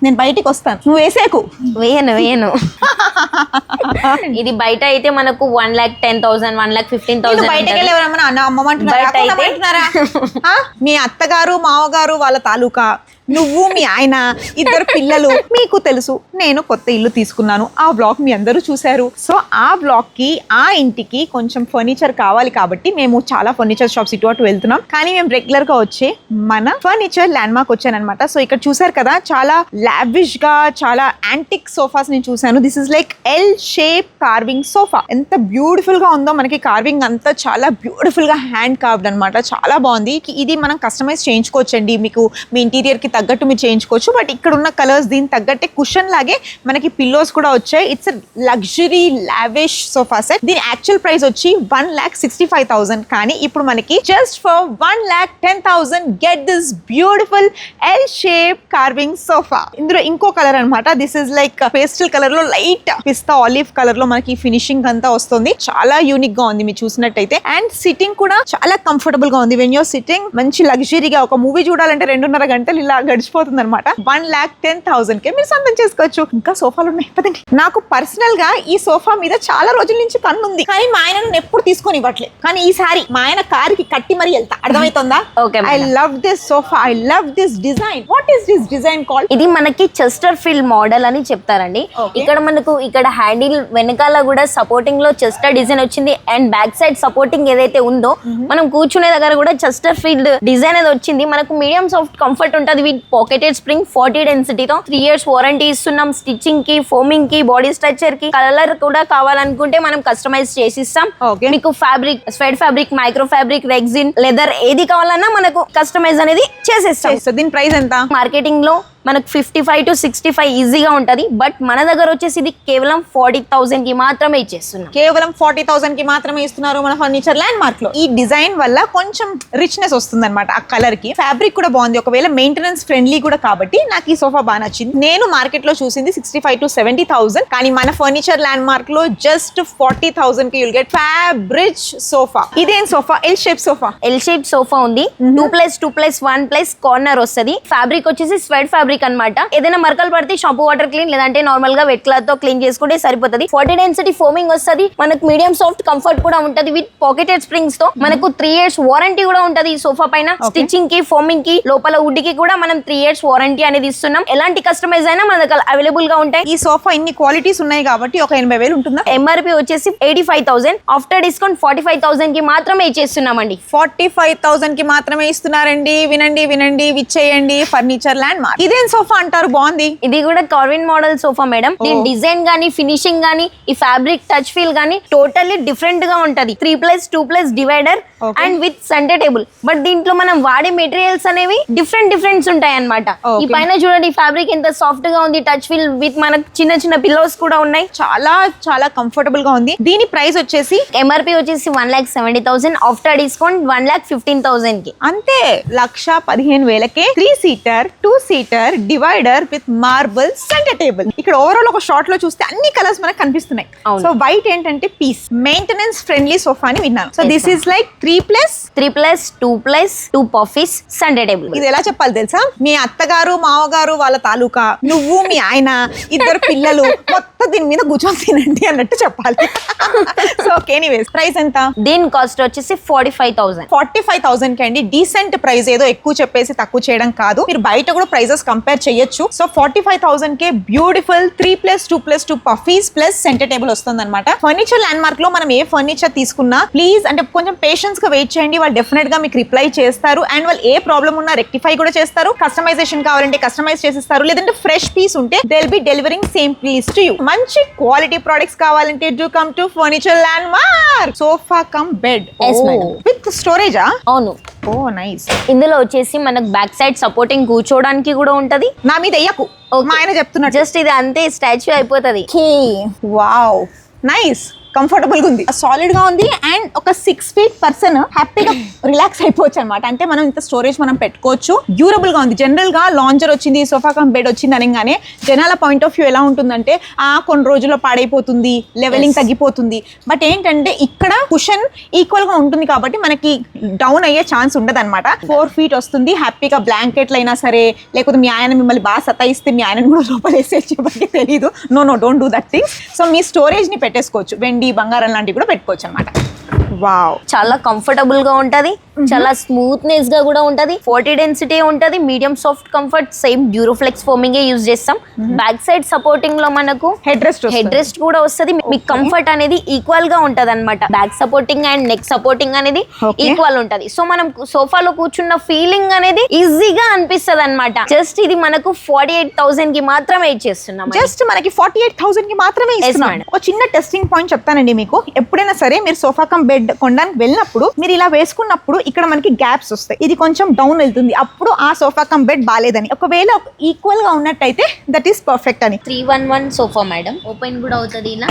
నేను బయటికి వస్తాను, నువ్వు వేసేకు. వేయను ఇది బయట అయితే మనకు 1,10,000 1,15,000 బయటకి వెళ్ళి ఎవరమ్మా అమ్మమంటున్నారా? మీ అత్తగారు మావగారు వాళ్ళ తాలూకా, నువ్వు మీ ఆయన, ఇద్దరు పిల్లలు, మీకు తెలుసు నేను కొత్త ఇల్లు తీసుకున్నాను. ఆ బ్లాగ్ మీ అందరూ చూశారు. సో ఆ బ్లాగ్ కి ఆ ఇంటికి కొంచెం ఫర్నిచర్ కావాలి కాబట్టి మేము చాలా ఫర్నిచర్ షాప్స్ ఇటు అటు వెళ్తున్నాం. కానీ మేము రెగ్యులర్ గా వచ్చే మన ఫర్నిచర్ ల్యాండ్ మార్క్ వచ్చానమాట. సో ఇక్కడ చూసారు కదా, చాలా లావిష్ గా చాలా యాంటిక్ సోఫాస్ నేను చూసాను. This is like L shape carving sofa. ఎంత బ్యూటిఫుల్ గా ఉందో, మనకి కార్వింగ్ అంతా చాలా బ్యూటిఫుల్ గా హ్యాండ్ కార్వ్డ్ అనమాట. చాలా బాగుంది. ఇది మనం కస్టమైజ్ చేయించుకోవచ్చండి, మీకు మీ ఇంటీరియర్ కి తగ్గట్టు మీరు చేయించుకోవచ్చు. బట్ ఇక్కడ ఉన్న కలర్స్ దీనికి తగ్గట్టే కుషన్ లాగే మనకి పిల్లోస్ కూడా వచ్చాయి. It's luxury lavish sofa set. దీని యాక్చువల్ ప్రైస్ వచ్చి 1,65,000. కానీ ఇప్పుడు మనకి just for 1,10,000 get this beautiful L shape carving sofa. ఇందులో ఇంకో కలర్ అనమాట. This is like pastel colour లో లైట్ పిస్తా ఆలివ్ కలర్ లో మనకి ఫినిషింగ్ అంతా వస్తుంది. చాలా యూనిక్ గా ఉంది మీరు చూసినట్టయితే. అండ్ సిట్టింగ్ కూడా చాలా కంఫర్టబుల్ గా ఉంది. వెన్ యూర్ సిట్టింగ్ మంచి లగ్జరీగా ఒక మూవీ చూడాలంటే 2.5 గంటలు ఇలా గడిచిపోతుంది అనమాట. 1,10,000 కే మీరు సొంతం చేసుకోవచ్చు. ఇంకా సోఫాలు ఉన్నాయి పదండి. నాకు పర్సనల్ గా ఈ సోఫా మీద చాలా రోజుల నుంచి కన్నుంది, కానీ మా ఆయన నన్ను ఎప్పుడు తీసుకొని ఇవ్వట్లేదు. కానీ ఈసారి మా ఆయన కారుకి కట్టి మరీ వెళ్తా. అర్థమవుతుందా? I love this sofa, I love this design. What is this design called? ఇది మనకి చెస్టర్ ఫీల్డ్ మోడల్ అని చెప్తారండి. ఇక్కడ మనకు ఇక్కడ హ్యాండిల్ వెనకాల కూడా సపోర్టింగ్ లో చెస్టర్ డిజైన్ వచ్చింది. అండ్ బ్యాక్ సైడ్ సపోర్టింగ్ ఏదైతే ఉందో మనం కూర్చునే దగ్గర కూడా చెస్టర్ ఫీల్డ్ డిజైన్ అనేది వచ్చింది. మనకు మీడియం సాఫ్ట్ కంఫర్ట్ ఉంటుంది with pocketed spring 40 డెన్సిటీతో 3 years warranty ఇస్తున్నాం. స్టిచ్చింగ్ కి, ఫోమింగ్ కి, బాడీ స్ట్రక్చర్ కి, కలర్ కూడా కావాలనుకుంటే మనం కస్టమైజ్ చేసిస్తాం. మీకు fabric, suede fabric, micro fabric, rexine, leather ఏది కావాలన్నా మనకు కస్టమైజ్ అనేది చేసేస్తాం. దీని ప్రైస్ ఎంత? మార్కెటింగ్ లో మనకు 55 to 65 ఈజీగా ఉంటది. బట్ మన దగ్గర వచ్చేసి ఇది కేవలం 40,000 కి మాత్రమే ఇచ్చేస్తున్నాం. కేవలం 40,000 కి మాత్రమే ఇస్తున్నారు మన ఫర్నిచర్ ల్యాండ్ మార్క్ లో. ఈ డిజైన్ వల్ల కొంచెం రిచ్నెస్ వస్తుంది అనమాట ఆ కలర్ కి. ఫ్యాబ్రిక్ కూడా బాగుంది, ఒకవేళ మెయింటెనెన్స్ ఫ్రెండ్లీ కూడా కాబట్టి నాకు ఈ సోఫా బాగా నచ్చింది. నేను మార్కెట్ లో చూసింది 65 to 70,000, కానీ మన ఫర్నిచర్ ల్యాండ్ మార్క్ లో జస్ట్ 40,000 కి యుల్ గెట్ ఫ్యాబ్రిక్ సోఫా. ఇదేం sofa? L shape sofa. L shape sofa ఉంది. 2+2+1+ కార్నర్ వస్తుంది. ఫ్యాబ్రిక్ వచ్చేసి స్వెడ్ ఫ్యాబ్రిక్ అన్నమాట. ఏదైనా మరకలు పడితే షాంపూ వాటర్ క్లీన్, లేదంటే నార్మల్ గా వెట్ క్లాత్ తో క్లీన్ చేసుకుంటే సరిపోతుంది. 40 డెన్సిటీ ఫోమింగ్ వస్తుంది. మనకు మీడియం సాఫ్ట్ కంఫర్ట్ కూడా ఉంటది విత్ పాకెటెడ్ స్ప్రింగ్స్ తో. మనకు 3 years వారంటీ కూడా ఉంటది ఈ సోఫా పైన. స్టిచ్చింగ్ కి, ఫోమింగ్ కి, లోపల వుడ్ కి కూడా మనం 3 years వారంటీ అనేది ఇస్తున్నాం. ఎలాంటి కస్టమైజ్ అయినా మన దగ్గర అవైలబుల్ గా ఉంటాయి. ఈ సోఫా ఇన్ని క్వాలిటీస్ ఉన్నాయి కాబట్టి ఒక 80,000 ఉంటుందా? ఎంఆర్పి వచ్చేసి 85,000. ఆఫ్టర్ డిస్కౌంట్ 45,000 కి మాత్రమే ఇచ్చేస్తున్నామండి. 45,000 కి మాత్రమే ఇస్తున్నారండి. వినండి వినండి, విచ్చేయండి ఫర్నిచర్ ల్యాండ్ మార్క్. ఇదేం సోఫా అంటారు? బాగుంది. ఇది కూడా కార్విన్ మోడల్ సోఫా మేడం. దీని డిజైన్ గానీ, ఫినిషింగ్ గానీ, ఈ ఫ్యాబ్రిక్ టచ్ ఫీల్ గానీ టోటల్లీ డిఫరెంట్ గా ఉంటది. 3+2+ divider and with centre table. But దీంట్లో మనం వాడే మెటీరియల్స్ అనేవి డిఫరెంట్స్ ఉంటాయి అన్నమాట. ఈ పైన చూడండి ఫ్యాబ్రిక్ ఎంత సాఫ్ట్ గా ఉంది. టచ్ ఫీల్ విత్ మనకు చిన్న చిన్న పిల్లోస్ కూడా ఉన్నాయి. చాలా చాలా కంఫర్టబుల్ గా ఉంది. దీని ప్రైస్ వచ్చేసి ఎంఆర్పి వచ్చేసి 1,70,000. ఆఫ్టర్ డిస్కౌంట్ 1,15,000 కి. అంతే, 1,15,000కే 3 seater 2 seater divider with marble centre table. ఇక్కడ ఓవరాల్ ఒక షార్ట్ లో చూస్తే అన్ని కలర్స్ మనకు కనిపిస్తున్నాయి. సో వైట్ ఏంటంటే పీస్, మెయింటెనెన్స్ ఫ్రెండ్లీ సోఫా అని విన్నాను. So this is like 3+2+2 puffies centre table. ఇది ఎలా చెప్పాలి తెలుసా? మీ అత్తగారు మావగారు వాళ్ళ తాలూకా, నువ్వు మీ ఆయన, ఇద్దరు పిల్లలు, మొత్తం దీని మీద కూర్చొని తినండి అన్నట్టు చెప్పాలి. సో ఎనీవేస్ ప్రైస్ ఎంత? దీని కాస్ట్ వచ్చేసి 45,000. 45,000 కి అండి. డీసెంట్ ప్రైస్, ఏదో ఎక్కువ చెప్పేసి తక్కువ చేయడం కాదు. మీరు బయట కూడా ప్రైజెస్ కంపేర్ చేయొచ్చు. సో 45,000 కే beautiful 3+2+2 puffies plus centre table వస్తుంది అనమాట. ఫర్నిచర్ ల్యాండ్ మార్క్ లో మనం ఏ ఫర్నిచర్ తీసుకున్నా ప్లీజ్ అంటే కొంచెం పేషెన్స్ గా వెయిట్ చేయండి. వాళ్ళు డెఫినెట్ గా మీకు రిప్లై చేస్తారు. అండ్ వాళ్ళు ఏ ప్రాబ్లం ఉన్నా రెక్టిఫై కూడా చేస్తారు. కస్టమైజేషన్ కావాలంటే కస్టమైజ్ చేసిస్తారు. లేదంటే ఫ్రెష్ పీస్ ఉంటే they will be delivering same piece to you. మంచి క్వాలిటీ ప్రొడక్ట్స్ కావాలంటే do come to furniture landmark. Sofa come bed with స్టోరేజా? అవును. Oh nice. ఇందులో వచ్చేసి మనకు బ్యాక్ సైడ్ సపోర్టింగ్ కూర్చోడానికి కూడా ఉంటది. నా మీద ఎయ్యకు, మా ఆయన చెప్తున్నా. జస్ట్ ఇది అంతే, స్టాచ్యూ అయిపోతుంది. Wow nice. కంఫర్టబుల్ గా ఉంది, సాలిడ్ గా ఉంది. అండ్ ఒక 6 feet పర్సన్ హ్యాపీగా రిలాక్స్ అయిపోవచ్చు అనమాట. అంటే మనం ఇంత స్టోరేజ్ మనం పెట్టుకోవచ్చు. డ్యూరబుల్ గా ఉంది. జనరల్ గా లాంజర్ వచ్చింది, సోఫా కమ్ బెడ్ వచ్చింది అనగానే జనాల పాయింట్ ఆఫ్ వ్యూ ఎలా ఉంటుందంటే కొన్ని రోజుల్లో పాడైపోతుంది, లెవెలింగ్ తగ్గిపోతుంది. బట్ ఏంటంటే ఇక్కడ కుషన్ ఈక్వల్ గా ఉంటుంది కాబట్టి మనకి డౌన్ అయ్యే ఛాన్స్ ఉండదు అనమాట. 4 feet వస్తుంది. హ్యాపీగా బ్లాంకెట్లు అయినా సరే, లేకపోతే మీ ఆయన మిమ్మల్ని బాగా సతాయిస్తే మీ ఆయనను కూడా లోపల వేసేసి తెలియదు. No don't do that things. So మీ స్టోరేజ్ ని పెట్టేసుకోవచ్చు. వెండి, బంగారం లాంటివి కూడా పెట్టుకోవచ్చు అనమాట. వావ్, చాలా కంఫర్టబుల్ గా ఉంటది, చాలా స్మూత్నెస్ గా కూడా ఉంటది, 40 డెన్సిటీ ఉంటది, medium soft comfort, same Duroflex foaming use చేస్తాం. బ్యాక్ సైడ్ సపోర్టింగ్ లో మనకు హెడ్ రెస్ట్ కూడా వస్తది. మీకు కంఫర్ట్ అనేది ఈక్వల్ గా ఉంటది అనమాట. Back supporting and neck supporting అనేది ఈక్వల్ ఉంటది. సో మనం సోఫాలో కూర్చున్న ఫీలింగ్ అనేది ఈజీగా అనిపిస్తది అనమాట. జస్ట్ ఇది మనకు 48,000 కి మాత్రమే ఇచ్చేస్తున్నాం. జస్ట్ మనకి 48,000 కి మాత్రమే ఇస్తున్నాం. ఒక చిన్న టెస్టింగ్ పాయింట్ చెప్తానండి మీకు. ఎప్పుడైనా సరే మీరు సోఫా కమ్ బెడ్ కొనడానికి వెళ్ళినప్పుడు మీరు ఇలా వేసుకున్నప్పుడు ఇక్కడ మనకి గ్యాప్స్ వస్తాయి. ఇది కొంచెం డౌన్ వెళ్తుంది, అప్పుడు ఆ సోఫా కమ్ బెడ్ బాలేదని. ఒకవేళ ఈక్వల్ గా ఉన్నట్టయితే దట్ ఈస్ పర్ఫెక్ట్ అని. 311 సోఫా మేడం, ఓపెన్ కూడా అవుతుంది, ఇలా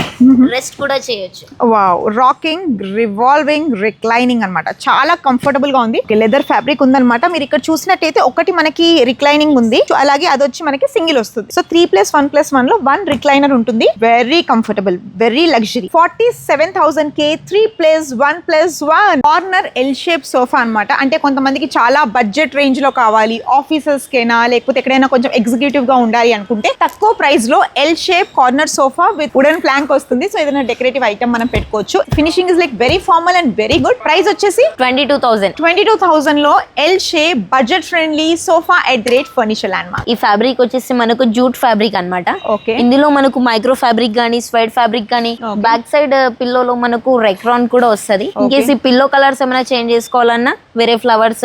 రెస్ట్ కూడా చేయొచ్చు. వావ్, రాకింగ్, రివాల్వింగ్, రిక్లైనింగ్ అన్నమాట. చాలా కంఫర్టబుల్ గా ఉంది. లెదర్ ఫ్యాబ్రిక్ ఉందన్నమాట. మీరు ఇక్కడ చూసినట్టయితే ఒకటి మనకి రిక్లైనింగ్ ఉంది, అలాగే అది వచ్చి మనకి సింగిల్ వస్తుంది. సో 3+1+1 లో 1 రిక్లైనర్ ఉంటుంది. Very comfortable, very luxury. 47,000 కే 3+1+1 కార్నర్ ఎల్ షేప్ సోఫా అన్నమాట. అంటే కొంతమందికి చాలా బడ్జెట్ రేంజ్ లో కావాలి, ఆఫీసెస్ కేనా లేకపోతే ఎక్కడైనా కొంచెం ఎగ్జిక్యూటివ్ గా ఉండాలి అనుకుంటే తక్కువ ప్రైస్ లో L shape corner sofa with wooden plank వస్తుంది. సో ఏదైనా డెకరేటివ్ ఐటమ్ మనం పెట్టుకోవచ్చు. Finishing is like very formal and very good. Price వచ్చేసి 22,000 లో L shape budget friendly sofa at the rate furniture land mark. ఈ fabric వచ్చేసి మనకు jute fabric అన్నమాట. ఓకే, ఇందులో మనకు మైక్రో ఫ్యాబ్రిక్ గానీ, స్వెడ్ ఫ్యాబ్రిక్ గానీ, బ్యాక్ సైడ్ పిల్లోలో మనకు రెక్రాన్ కూడా వస్తుంది. ఇన్ కేసు ఈ పిల్లో కలర్స్ ఏమైనా చేంజ్ చేసుకోవాలన్నా, వేరే ఫ్లవర్స్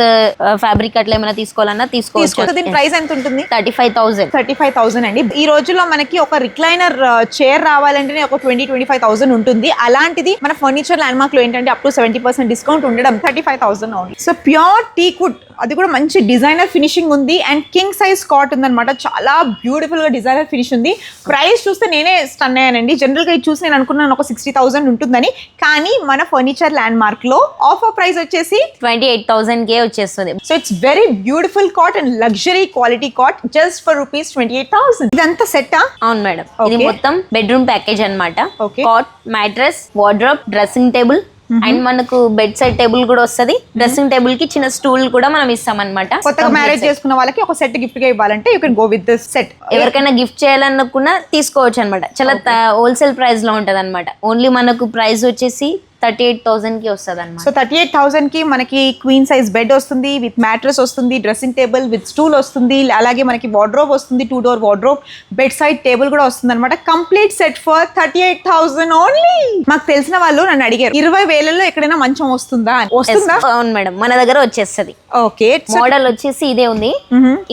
ఫ్యాబ్రిక్ అట్లా ఏమైనా తీసుకోవాలన్నా తీసుకోవచ్చు. దీని ప్రైస్ ఎంత ఉంటుంది? 35,000 అండి. ఈ రోజుల్లో మనకి ఒక రిక్లైనర్ చైర్ రావాలంటే ఒక 20-25,000 ఉంటుంది. అలాంటిది మన ఫర్నిచర్ ల్యాండ్ మార్క్ లో ఏంటంటే అప్ టు 70% డిస్కౌంట్ ఉండడం 35,000 ఉంది. సో ప్యూర్ టీకుడ్, అది కూడా మంచి డిజైనర్ ఫినిషింగ్ ఉంది. అండ్ కింగ్ సైజ్ కాట్ ఉందన్నమాట. చాలా బ్యూటిఫుల్ గా డిజైనర్ ఫినిష్ ఉంది. ప్రైస్ చూస్తే నేనే స్టన్ అయ్యానండి. జనరల్ గా ఇది చూసి నేను అనుకున్నాను ఒక 60,000 ఉంటుందని, కానీ మన ఫర్నిచర్ ల్యాండ్ మార్క్ లో ఆఫర్ ప్రైస్ వచ్చేసి 28,000 కే వచ్చేస్తుంది. So it's very beautiful cot and luxury quality cot just for ₹28,000. ఇదంతా సెట్? అవును మేడం, ఇది మొత్తం బెడ్రూమ్ ప్యాకేజ్ అన్నమాట. Okay. Cot, mattress, wardrobe, dressing table and మనకు బెడ్ సైడ్ టేబుల్ కూడా వస్తుంది. డ్రెస్సింగ్ టేబుల్ కి చిన్న స్టూల్ కూడా మనం ఇస్తాం అనమాట. కొత్తగా మ్యారేజ్ చేసుకున్న వాళ్ళకి ఒక సెట్ గిఫ్ట్ గా ఇవ్వాలంటే you can go with this set. ఎవరికైనా గిఫ్ట్ చేయాలనుకున్నా తీసుకోవచ్చు అనమాట. చాలా హోల్సేల్ ప్రైస్ లో ఉంటది అనమాట. ఓన్లీ మనకు ప్రైస్ వచ్చేసి 38,000 కి వస్తుంది అనమాట. సో 38,000 కి మనకి క్వీన్ సైజ్ బెడ్ వస్తుంది, విత్ మ్యాట్రెస్ వస్తుంది, డ్రెస్సింగ్ టేబుల్ విత్ స్టూల్ వస్తుంది, అలాగే మనకి వార్డ్రోబ్ వస్తుంది, 2 door wardrobe, bed side table కూడా వస్తుంది అనమాట. Complete set for 38,000 only. మాకు తెలిసిన వాళ్ళు నన్ను అడిగారు 20,000లో ఎక్కడైనా మంచం వస్తుందా అని. వస్తుందా? అవును మేడం, మన దగ్గర వచ్చేస్తుంది. ఓకే, మోడల్ వచ్చేసి ఇదే ఉంది.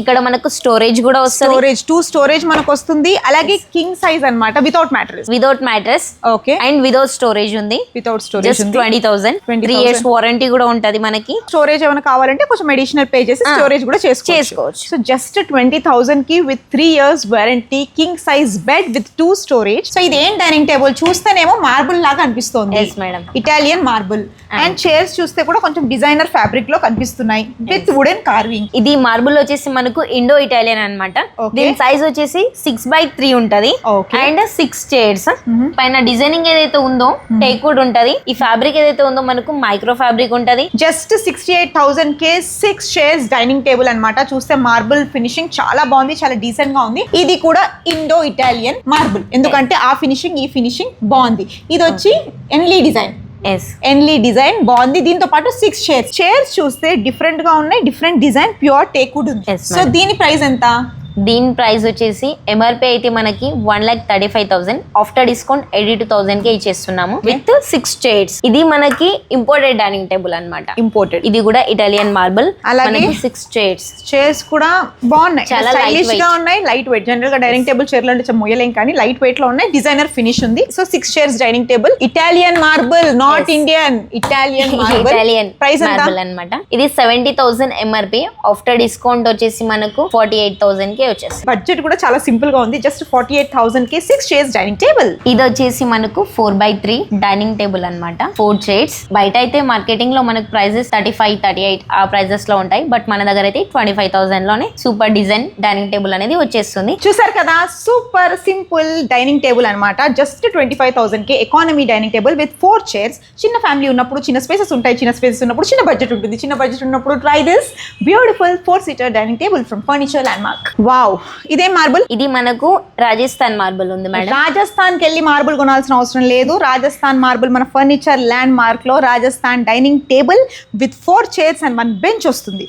ఇక్కడ మనకు స్టోరేజ్ కూడా వస్తుంది. స్టోరేజ్ 2 స్టోరేజ్ మనకు వస్తుంది. అలాగే కింగ్ సైజ్ అన్నమాట, without mattress. Okay, and without storage ఉంది. Without storage just 20,000. 3 years warranty కూడా ఉంటది మనకి. స్టోరేజ్ ఏమైనా కావాలంటే కొంచెం అడిషనల్ పే చేసి స్టోరేజ్ కూడా చేసుకోవచ్చు. సో జస్ట్ 20,000 కి with 3 years warranty, king size bed with 2 storage. So ఇది ఏం డైనింగ్ టేబుల్ చూస్తేనేమో మార్బుల్ లాగా అనిపిస్తుంది, ఇటాలియన్ మార్బుల్. అండ్ చైర్స్ చూస్తే కూడా కొంచెం డిజైనర్ ఫ్యాబ్రిక్ లో కనిపిస్తున్నాయి విత్ వుడెన్ కార్వింగ్. ఇది మార్బుల్ వచ్చేసి మనకు ఇండో ఇటాలియన్ అన్నమాట. దీని సైజ్ వచ్చేసి 6x3 ఉంటది. And 6 chairs. పైన డిజైనింగ్ ఏదైతే ఉందో టేక్వుడ్ ఉంటది. ఈ ఫ్యాబ్రిక్ ఏదైతే ఉందో మనకు మైక్రో ఫ్యాబ్రిక్ ఉంటది. జస్ట్ 68,000 కే 6 చైర్స్ డైనింగ్ టేబుల్ అన్నమాట. చూస్తే మార్బుల్ ఫినిషింగ్ చాలా బాగుంది, చాలా డీసెంట్ గా ఉంది. ఇది కూడా ఇండో ఇటాలియన్ మార్బుల్, ఎందుకంటే ఆ ఫినిషింగ్ ఈ ఫినిషింగ్ బాగుంది. ఇది వచ్చి ఎన్లీ డిజైన్ బాగుంది. దీంతో పాటు 6 చైర్స్ చూస్తే డిఫరెంట్ గా ఉన్నాయి, డిఫరెంట్ డిజైన్, ప్యూర్ టేక్వుడ్ ఉంది. సో దీని ప్రైస్ ఎంత? దీని ప్రైస్ వచ్చేసి ఎంఆర్పీ అయితే మనకి 1,35,000, ఆఫ్టర్ డిస్కౌంట్ 82,000 కే ఇచ్చేస్తున్నాము విత్ 6 చైర్స్. ఇది మనకి ఇంపోర్టెడ్ డైనింగ్ టేబుల్ అన్నమాట. ఇంపోర్టెడ్. ఇది కూడా ఇటాలియన్ మార్బుల్. అలాగే 6 చైర్స్ కూడా బాగున్నాయి, చాలా స్టైలిష్ గా ఉన్నాయి, లైట్ వెయిట్. జనరల్ గా డైనింగ్ టేబుల్ చైర్లు అంటే మొయ్యలేం, కానీ లైట్ వెయిట్ లో ఉన్నాయి, డిజైనర్ ఫినిష్ ఉంది. So 6 chairs dining table, Italian marble, not Indian, Italian price marble అన్నమాట. ఇది 70,000 ఎంఆర్పీ, ఆఫ్టర్ డిస్కౌంట్ వచ్చేసి మనకు 48,000 కే వచ్చేస్తుంది. బడ్జెట్ కూడా చాలా సింపుల్ గా ఉంది. జస్ట్ 48,000 కి 6 చైర్స్ డైనింగ్ టేబుల్. ఇది వచ్చేసి మనకు 4x3 డైనింగ్ టేబుల్ అన్నమాట. 4 చైర్స్. బయట అయితే మార్కెటింగ్ లో మనకు ప్రైజెస్ 35, 38 ఆ ప్రైజెస్ లో ఉంటాయి. బట్ మన దగ్గర అయితే 25,000 లోనే సూపర్ డిజైన్ డైనింగ్ టేబుల్ అనేది వచ్చేస్తుంది. చూసారు కదా, సూపర్ సింపుల్ డైనింగ్ టేబుల్ అన్నమాట. జస్ట్ 25,000 కి economy dining table with 4 chairs. చిన్న ఫ్యామిలీ ఉన్నప్పుడు చిన్న స్పేసెస్ ఉంటాయి, చిన్న స్పేసెస్ ఉన్నప్పుడు చిన్న బడ్జెట్ ఉంటుంది. చిన్న బడ్జెట్ ఉన్నప్పుడు try this beautiful 4-seater dining table from furniture landmark. Wow, ఇదే మార్బుల్. ఇది మనకు రాజస్థాన్ మార్బుల్ ఉంది మేడం. రాజస్థాన్ కి వెళ్ళి మార్బుల్ కొనాల్సిన అవసరం లేదు. రాజస్థాన్ మార్బుల్ మన ఫర్నిచర్ ల్యాండ్ మార్క్ లో Rajasthan dining table with 4 chairs and 1 bench వస్తుంది.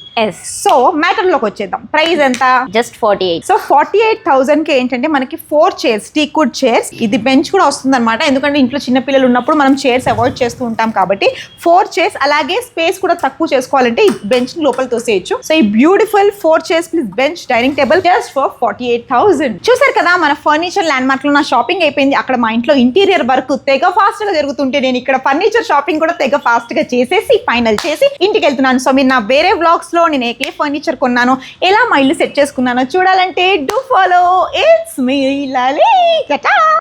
సో మ్యాటర్ లోకి వచ్చేద్దాం. ప్రైస్ ఎంత? జస్ట్ 48. సో 48,000 కి ఏంటంటే మనకి 4 చైర్స్, టీకుడ్ చైర్స్, ఇది బెంచ్ కూడా వస్తుంది అనమాట. ఎందుకంటే ఇంట్లో చిన్న పిల్లలు ఉన్నప్పుడు మనం చైర్స్ అవాయిడ్ చేస్తూ ఉంటాం కాబట్టి 4 చైర్స్. అలాగే స్పేస్ కూడా తక్కువ చేసుకోవాలంటే ఈ బెంచ్ లోపల తోసేయచ్చు. సో ఈ beautiful 4 chairs plus bench dining table just for 48,000. చూసారు కదా, మన ఫర్నిచర్ ల్యాండ్ మార్క్ లో నా షాపింగ్ అయిపోయింది. అక్కడ మా ఇంట్లో ఇంటీరియర్ వర్క్ తెగ ఫాస్ట్ గా జరుగుతుంటే నేను ఇక్కడ ఫర్నిచర్ షాపింగ్ కూడా తెగ ఫాస్ట్ గా చేసేసి ఫైనల్ చేసి ఇంటికి వెళ్తున్నాను. సో మీరు నా వేరే వ్లాగ్స్ లో నేను ఏ ఫర్నిచర్ కొన్నానో, ఎలా మా ఇల్లు సెట్ చేసుకున్నానో చూడాలంటే డూ ఫాలో. ఇట్స్ మీ లాలీ.